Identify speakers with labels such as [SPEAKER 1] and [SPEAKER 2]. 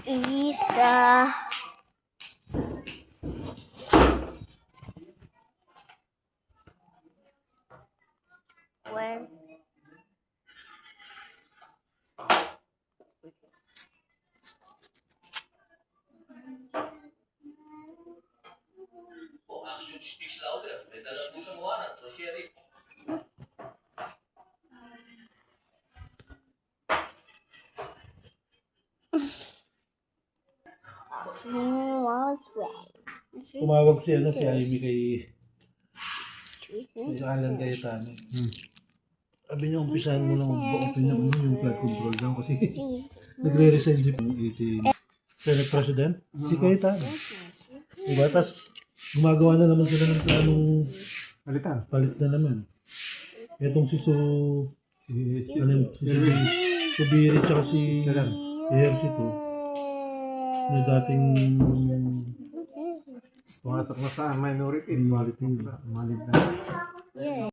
[SPEAKER 1] is the when
[SPEAKER 2] Action speaks louder. May dala po siyang warrant o sheriff.
[SPEAKER 1] was right.
[SPEAKER 3] Tumawag si Ivy kay Alan Cayetano. Sabi niya, umpisahan mo lang mag-open yung flood control down kasi nagre-resign si 18 Senate President, si Cayetano. Diba? Tapos gumagawa na naman sila ng planong palit na naman. Itong si Subiri tsaka si Ejercito na dating
[SPEAKER 4] Pumasok na sa minority.
[SPEAKER 3] minority.
[SPEAKER 4] Malig na.